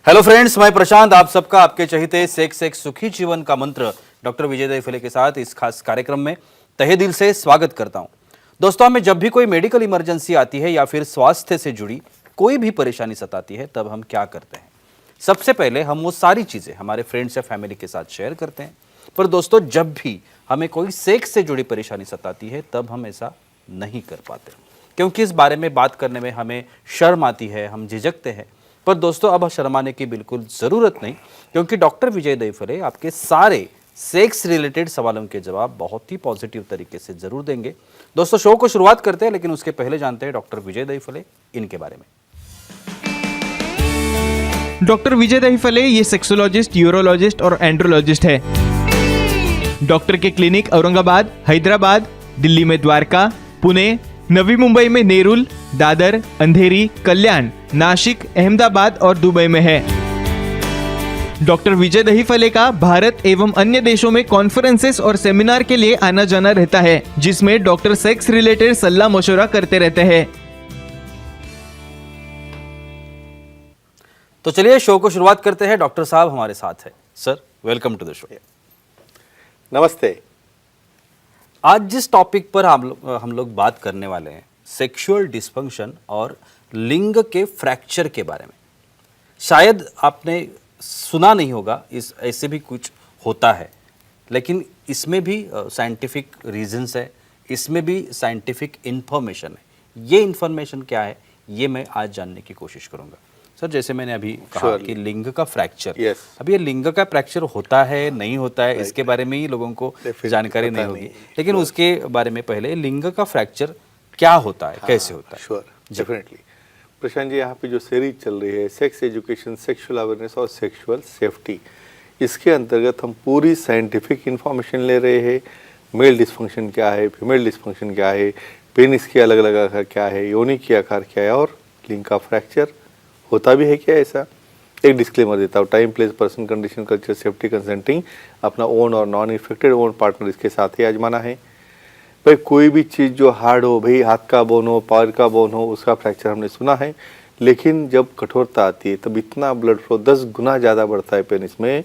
Hello friends, मैं प्रशांत आप सबका आपके चहीते सेक्स सुखी जीवन का मंत्र डॉक्टर विजय दहीफले के साथ इस खास कार्यक्रम में तहे दिल से स्वागत करता हूं। दोस्तों, हमें जब भी कोई मेडिकल इमरजेंसी आती है या फिर स्वास्थ्य से जुड़ी कोई भी परेशानी सताती है, तब हम क्या करते हैं? सबसे पहले हम वो सारी चीजें हमारे फ्रेंड्स या फैमिली के साथ शेयर करते हैं। पर दोस्तों, जब भी हमें कोई सेक्स से जुड़ी परेशानी सताती है, तब हम ऐसा नहीं कर पाते, क्योंकि इस बारे में बात करने में हमें शर्म आती है, हम झिझकते हैं। पर दोस्तों, अब शर्माने की बिल्कुल ज़रूरत नहीं, क्योंकि डॉक्टर विजय दहीफले आपके सारे सेक्स रिलेटेड सवालों के जवाब बहुत ही पॉजिटिव तरीके से जरूर देंगे। दोस्तों, शो को शुरुआत करते हैं, लेकिन उसके पहले जानते हैं डॉक्टर विजय दहीफले इनके बारे में। डॉक्टर विजय दहीफले ये सेक्सोलॉजिस्ट, यूरोलॉजिस्ट और एंड्रोलॉजिस्ट है। डॉक्टर के क्लिनिक औरंगाबाद, हैदराबाद, दिल्ली में द्वारका, पुणे, नवी मुंबई में नेरुल, दादर, अंधेरी, कल्याण, नासिक, अहमदाबाद और दुबई में है। डॉक्टर विजय दहीफले का भारत एवं अन्य देशों में कॉन्फ्रेंसेस और सेमिनार के लिए आना जाना रहता है, जिसमें डॉक्टर सेक्स रिलेटेड सलाह मशवरा करते रहते हैं। तो चलिए शो को शुरुआत करते हैं। डॉक्टर साहब हमारे साथ है। Sir, welcome to the show. नमस्ते। आज जिस टॉपिक पर हम लोग बात करने वाले हैं, सेक्सुअल डिस्फंक्शन और लिंग के फ्रैक्चर के बारे में। शायद आपने सुना नहीं होगा, इस ऐसे भी कुछ होता है, लेकिन इसमें भी साइंटिफिक रीजंस है, इसमें भी साइंटिफिक इंफॉर्मेशन है। ये इंफॉर्मेशन क्या है, ये मैं आज जानने की कोशिश करूंगा। सर, जैसे मैंने अभी कहा कि लिंग का फ्रैक्चर, अब ये लिंग का फ्रैक्चर होता है नहीं होता है, इसके बारे में ही लोगों को जानकारी नहीं होगी, लेकिन उसके बारे में पहले लिंग का फ्रैक्चर क्या होता है, कैसे होता है? Sure, definitely. प्रशांत जी, यहाँ पे जो सीरीज चल रही है सेक्स एजुकेशन, सेक्सुअल अवेयरनेस और सेक्सुअल सेफ्टी, इसके अंतर्गत हम पूरी साइंटिफिक इंफॉर्मेशन ले रहे हैं। मेल डिस्फंक्शन क्या है, फीमेल डिस्फंक्शन क्या है, पेनिस के अलग अलग आकार क्या है, योनि की आकार क्या है, और लिंग का फ्रैक्चर होता भी है क्या? ऐसा एक डिस्क्लेमर देता हूँ। Time, place, person, condition, culture, safety, consenting, अपना ओन और नॉन इन्फेक्टेड ओन पार्टनर इसके साथ ही आजमाना है। भाई कोई भी चीज़ जो हार्ड हो, भाई हाथ का बोन हो, पैर का बोन हो, उसका फ्रैक्चर हमने सुना है, लेकिन जब कठोरता आती है तब इतना ब्लड फ्लो 10 गुना ज़्यादा बढ़ता है पेनिस में।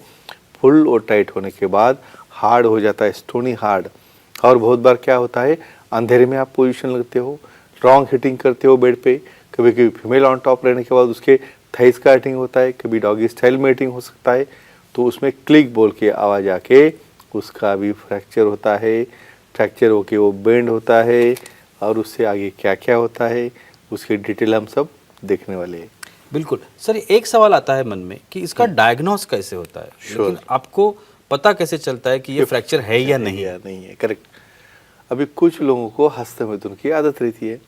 फुल और टाइट होने के बाद हार्ड हो जाता है, स्टोनी हार्ड। और बहुत बार क्या होता है, अंधेरे में आप पोजीशन लगते हो, रॉन्ग हिटिंग करते हो बेड पे, कभी कभी फीमेल ऑन टॉप रहने के बाद उसके थाइस का हिटिंग होता है, कभी डॉगी स्टाइल में हिटिंग हो सकता है, तो उसमें क्लिक बोल के आवाज़ आके उसका भी फ्रैक्चर होता है। फ्रैक्चर होके वो बेंड होता है, और उससे आगे क्या क्या होता है उसकी डिटेल हम सब देखने वाले हैं। बिल्कुल सर, एक सवाल आता है मन में कि इसका डायग्नोस कैसे होता है, लेकिन आपको पता कैसे चलता है कि ये फ्रैक्चर है या नहीं है? करेक्ट। अभी कुछ लोगों को हस्तमैथुन की आदत रहती है,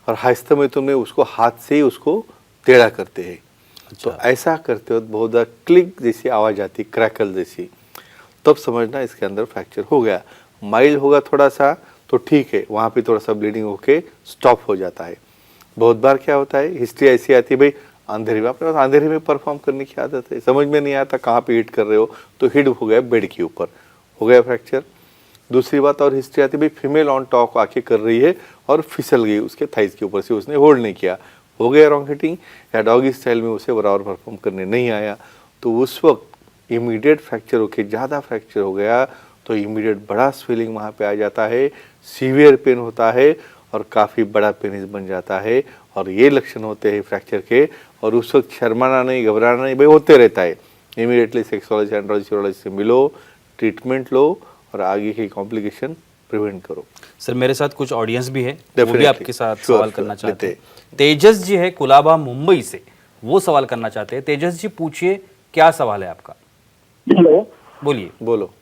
और हस्तमैथुन में उसको हाथ से ही उसको टेढ़ा करते हैं। तो ऐसा करते वक्त बहुत ज़्यादा क्लिक जैसी आवाज़ आती, क्रैकल जैसी, तब समझना इसके अंदर फ्रैक्चर हो गया। माइल्ड होगा थोड़ा सा तो ठीक है, वहाँ पे थोड़ा सा ब्लीडिंग होके स्टॉप हो जाता है। बहुत बार क्या होता है, हिस्ट्री ऐसी आती है, भाई अंधेरे में, अपने पास अंधेरे में परफॉर्म करने की आदत है, समझ में नहीं आता कहाँ पे हिट कर रहे हो, तो हिट हो गया बेड के ऊपर, हो गया फ्रैक्चर। दूसरी बात और हिस्ट्री आती है, भाई फीमेल ऑन टॉप आके कर रही है और फिसल गई उसके थाइस के ऊपर से, उसने होल्ड नहीं किया, हो गया रॉन्ग हिटिंग। या डॉगी स्टाइल में उसे बराबर परफॉर्म करने नहीं आया, तो उस वक्त इमीडिएट फ्रैक्चर होके ज़्यादा फ्रैक्चर हो गया, तो इमीडिएट बड़ा स्वेलिंग वहाँ पे आ जाता है, सीवियर पेन होता है, और काफ़ी बड़ा पेनिस बन जाता है। और ये लक्षण होते हैं फ्रैक्चर के, और उस वक्त शर्माना नहीं, घबराना नहीं, भाई होते रहता है। इमीडिएटली सेक्सोलॉजी, एंड्रोलॉजी, यूरोलॉजी से मिलो, ट्रीटमेंट लो, और आगे की कॉम्प्लिकेशन प्रिवेंट करो। सर, मेरे साथ कुछ ऑडियंस भी है, वो भी आपके साथ सवाल करना चाहते हैं। तेजस जी है कुलाबा मुंबई से, वो सवाल करना चाहते हैं। तेजस जी, पूछिए, क्या सवाल है आपका? हेलो, बोलिए। बोलो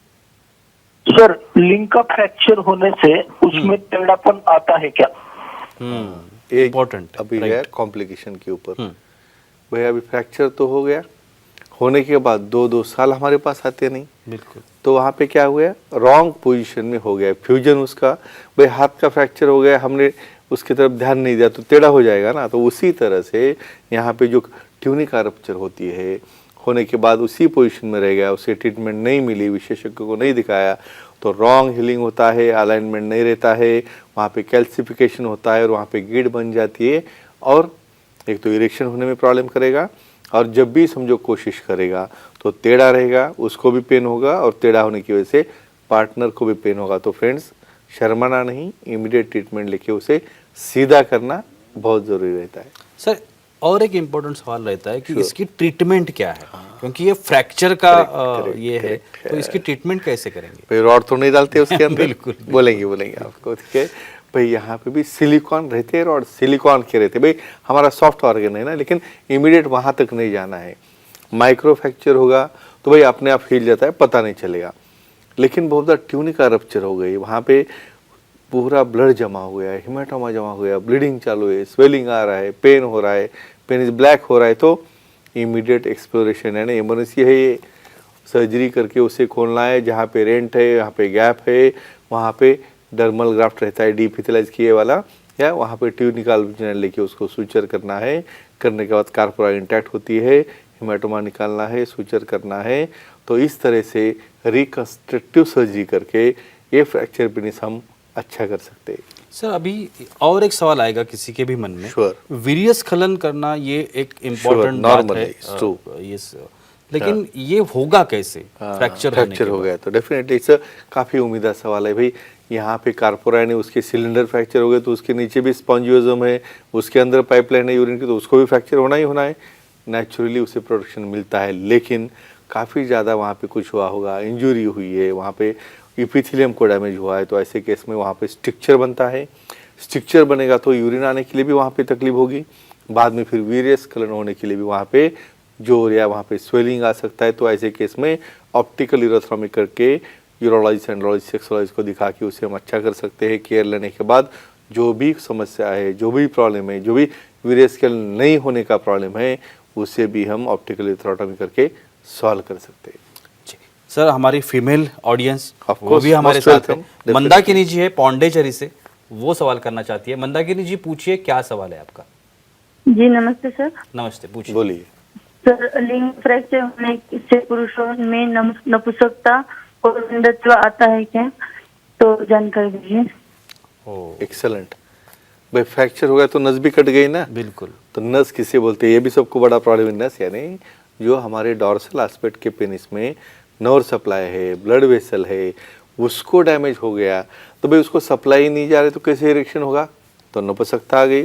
सर, लिंग का फ्रैक्चर होने से उसमें टेढ़ापन आता है क्या? इम्पोर्टेंट अभी है कॉम्प्लिकेशन के ऊपर। भाई अभी फ्रैक्चर तो हो गया, होने के बाद 2-2 साल हमारे पास आते नहीं। बिल्कुल। तो वहाँ पे क्या हुआ, रॉन्ग पोजीशन में हो गया फ्यूजन उसका। भाई हाथ का फ्रैक्चर हो गया, हमने उसकी तरफ ध्यान नहीं दिया तो टेढ़ा हो जाएगा ना। तो उसी तरह से यहाँ पे जो ट्यूनिका रप्चर होती है, होने के बाद उसी पोजीशन में रह गया, उसे ट्रीटमेंट नहीं मिली, विशेषज्ञ को नहीं दिखाया, तो रॉन्ग हीलिंग होता है, अलाइनमेंट नहीं रहता है, वहाँ पे कैल्सिफिकेशन होता है, और वहाँ पे गिड बन जाती है, और एक तो इरेक्शन होने में प्रॉब्लम करेगा, और जब भी समझो कोशिश करेगा तो टेढ़ा रहेगा, उसको भी पेन होगा और टेढ़ा होने की वजह से पार्टनर को भी पेन होगा। तो फ्रेंड्स, शर्माना नहीं, इमीडिएट ट्रीटमेंट लेके उसे सीधा करना बहुत ज़रूरी रहता है। सर और एक इम्पोर्टेंट सवाल रहता है कि इसकी ट्रीटमेंट क्या है, क्योंकि ये फ्रैक्चर का ये है, तो इसकी ट्रीटमेंट कैसे करेंगे? भाई रॉड तो नहीं डालते उसके अंदर। बिल्कुल। बोलेंगे आपको, ठीक है भाई। यहाँ पे भी सिलिकॉन रहते हैं, रॉड सिलिकॉन के रहते हैं भाई। हमारा सॉफ्ट ऑर्गन है ना, लेकिन इमीडिएट वहाँ तक नहीं जाना है। माइक्रो फ्रैक्चर होगा तो भाई अपने आप हिल जाता है, पता नहीं चलेगा। लेकिन बहुत ज़्यादा ट्यूनिका रप्चर हो गई, वहाँ पे पूरा ब्लड जमा हो गया है, हिमेटोमा जमा हो गया, ब्लीडिंग चालू है, स्वेलिंग आ रहा है, पेन हो रहा है, पेन इज ब्लैक हो रहा है, तो इमीडिएट एक्सप्लोरेशन है ना, इमरजेंसी है ये। सर्जरी करके उसे खोलना है, जहाँ पे रेंट है, यहाँ पे गैप है, वहाँ पे डर्मल ग्राफ्ट रहता है डीपिथेलाइज किए वाला, या वहाँ पे ट्यूनिकल लेके उसको सूचर करना है। करने के बाद कार्पोरा इंटैक्ट होती है, हिमेटोमा निकालना है, सूचर करना है। तो इस तरह से रिकंस्ट्रक्टिव सर्जरी करके ये फ्रैक्चर पेनिस हम अच्छा कर सकते हैं। सर अभी और एक सवाल आएगा किसी के भी मन में, Sure. वीर्य स्खलन करना ये एक इम्पोर्टेंट बात normal है, है, it's true. यस, लेकिन ये होगा कैसे फ्रैक्चर हो गया तो डेफिनेटली इट्स काफ़ी उम्मीदा सवाल है भाई। यहाँ पे कार्पोरा ने उसके सिलेंडर फ्रैक्चर हो गए तो उसके नीचे भी स्पॉन्जियोजम है, उसके अंदर पाइपलाइन है यूरिन की, तो उसको भी फ्रैक्चर होना ही होना है। नेचुरली उसे प्रोटेक्शन मिलता है, लेकिन काफ़ी ज़्यादा वहाँ पे कुछ हुआ होगा, इंजरी हुई है, वहाँ पे इपिथेलियम को डैमेज हुआ है, तो ऐसे केस में वहाँ पे स्ट्रक्चर बनता है। स्ट्रक्चर बनेगा तो यूरिन आने के लिए भी वहाँ पे तकलीफ होगी, बाद में फिर वीर्य स्खलन होने के लिए भी वहाँ पे जोर या वहाँ पे स्वेलिंग आ सकता है। तो ऐसे केस में ऑप्टिकल यूरोथर्मी करके यूरोलॉजिस्ट एंड्रोलॉजिस्ट सेक्सोलॉजिस्ट को दिखा के उसे हम अच्छा कर सकते हैं। केयर लेने के बाद जो भी समस्या है, जो भी प्रॉब्लम है, जो भी वीर्य स्खलन नहीं होने का प्रॉब्लम है, उसे भी हम ऑप्टिकल यूरोथर्मी करके सॉल्व कर सकते हैं। जी सर, हमारी फीमेल ऑडियंस Of वो course, भी हमारे most साथ welcome, है। definitely. मंदाकिनी जी है पौंडेचेरी से, वो सवाल करना चाहती है। मंदाकिनी जी पूछिए, क्या सवाल है आपका? जी नमस्ते सर। नमस्ते, पूछिए। बोलिए। सर लिंग फ्रैक्चर होने से पुरुषों में नपुंसकता और अंधत्व आता है क्या, तो जानकारी दीजिए। एक्सेलेंट भाई। फ्रैक्चर हो गया तो नस भी कट गई ना। बिल्कुल। तो नस किसे बोलते हैं, ये भी सबको बड़ा प्रॉब्लम है। नस यानी जो हमारे डॉर्सल एस्पेक्ट के पेनिस में नर्व सप्लाई है, ब्लड वेसल है, उसको डैमेज हो गया तो भाई उसको सप्लाई नहीं जा रही तो कैसे इरेक्शन होगा, तो नपुंसकता आ गई।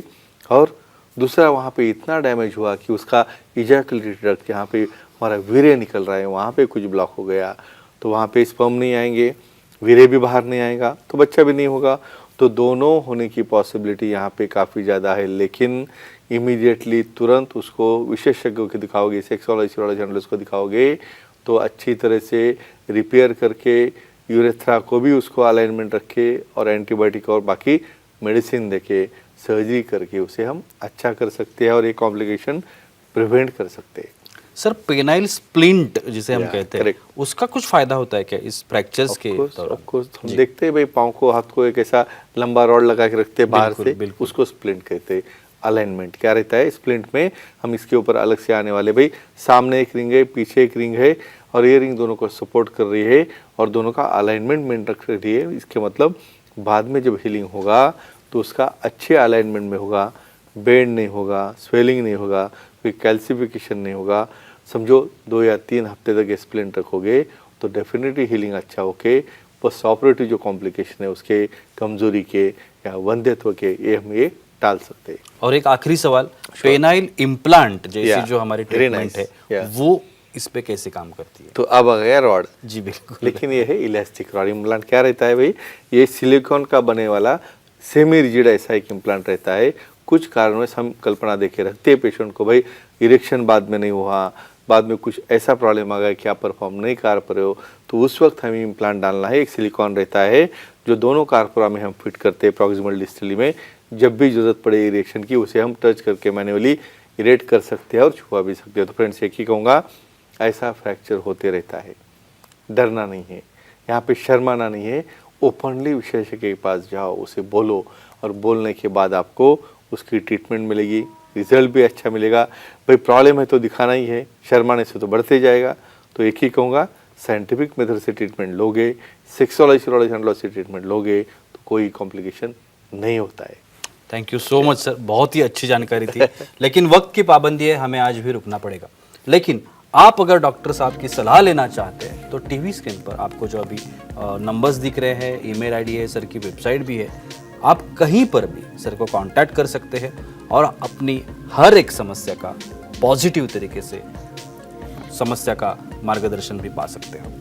और दूसरा वहाँ पे इतना डैमेज हुआ कि उसका इजैकुलेटरी डक्ट, यहाँ पे हमारा वीर्य निकल रहा है, वहाँ पे कुछ ब्लॉक हो गया, तो वहाँ पे स्पर्म नहीं आएंगे, वीर्य भी बाहर नहीं आएगा, तो बच्चा भी नहीं होगा। तो दोनों होने की पॉसिबिलिटी यहाँ पे काफ़ी ज़्यादा है। लेकिन इमीडिएटली तुरंत उसको विशेषज्ञों को दिखाओगे, सेक्सोलॉजिस्ट जर्नलिस्ट को दिखाओगे, तो अच्छी तरह से रिपेयर करके यूरेथ्रा को भी उसको अलाइनमेंट रखे और एंटीबायोटिक और बाकी मेडिसिन देके सर्जरी करके उसे हम अच्छा कर सकते हैं और ये कॉम्प्लिकेशन प्रिवेंट कर सकते हैं। सर पेनाइल स्प्लिंट जिसे हम Yeah, कहते हैं, correct. उसका कुछ फायदा होता है क्या इस फ्रैक्चर्स के दौरान? ऑफ कोर्स हम देखते हैं भाई, पाँव को, हाथ को एक ऐसा लंबा रॉड लगा के रखते हैं बाहर बिल्कुल, से, बिल्कुल। उसको स्प्लिंट कहते हैं। अलाइनमेंट क्या रहता है स्प्लिंट में, हम इसके ऊपर अलग से आने वाले भाई, सामने एक रिंग है, पीछे एक रिंग है, और ये रिंग दोनों को सपोर्ट कर रही है और दोनों का अलाइनमेंट मेंटेन रख रही है। इसके मतलब बाद में जब हीलिंग होगा तो उसका अच्छे अलाइनमेंट में होगा, बेंड नहीं होगा, स्वेलिंग नहीं होगा, कोई कैल्सिफिकेशन नहीं होगा। समझो 2 या 3 हफ्ते तक स्प्लिंट रखोगे तो डेफिनेटली हीलिंग अच्छा होके पोस्ट ऑपरेटिव जो कॉम्प्लिकेशन है उसके, कमजोरी के या वंध्यत्व के, ये हम ये टाल सकते हैं। और एक आखिरी सवाल, पेनाइल इम्प्लांट जैसी Yeah, जो हमारी very ट्रीटमेंट nice, है, yeah. वो इस पे कैसे काम करती है? तो अब आ गया रॉड। जी बिल्कुल। लेकिन ये है इलास्टिक रॉड। इम्प्लांट क्या रहता है भाई, ये सिलिकॉन का बने वाला सेमी रिजिड ऐसा एक इम्प्लांट रहता है। कुछ कारणों से हम कल्पना देके रखते हैं पेशेंट को, भाई इरेक्शन बाद में नहीं हुआ, बाद में कुछ ऐसा प्रॉब्लम आ गया कि आप परफॉर्म नहीं कर पा रहे हो, तो उस वक्त हमें इम्प्लांट डालना है। एक सिलिकॉन रहता है जो दोनों कार्पोरा में हम फिट करते हैं प्रॉक्सिमल डिस्टली में। जब भी जरूरत पड़े इरेक्शन की, उसे हम टच करके मैन्युअली इरेट कर सकते हैं और छुआ भी सकते हैं। तो फ्रेंड्स एक ही कहूँगा, ऐसा फ्रैक्चर होते रहता है, डरना नहीं है, यहाँ पे शर्माना नहीं है। ओपनली विशेषज्ञ के पास जाओ, उसे बोलो, और बोलने के बाद आपको उसकी ट्रीटमेंट मिलेगी, रिजल्ट भी अच्छा मिलेगा। भाई प्रॉब्लम है तो दिखाना ही है, शर्माने से तो बढ़ते जाएगा। तो एक ही कहूँगा, साइंटिफिक मेथड से ट्रीटमेंट लोगे, सेक्सोलॉजी से ट्रीटमेंट लोगे, तो कोई कॉम्प्लिकेशन नहीं होता है। Thank you so much sir, बहुत ही अच्छी जानकारी थी। लेकिन वक्त की पाबंदी है, हमें आज भी रुकना पड़ेगा। लेकिन आप अगर डॉक्टर साहब की सलाह लेना चाहते हैं तो टीवी स्क्रीन पर आपको जो अभी नंबर्स दिख रहे हैं, ईमेल आईडी है, सर की वेबसाइट भी है, आप कहीं पर भी सर को कांटेक्ट कर सकते हैं और अपनी हर एक समस्या का पॉजिटिव तरीके से समस्या का मार्गदर्शन भी पा सकते हैं।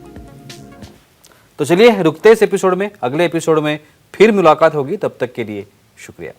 तो चलिए रुकते हैं इस एपिसोड में, अगले एपिसोड में फिर मुलाकात होगी, तब तक के लिए शुक्रिया।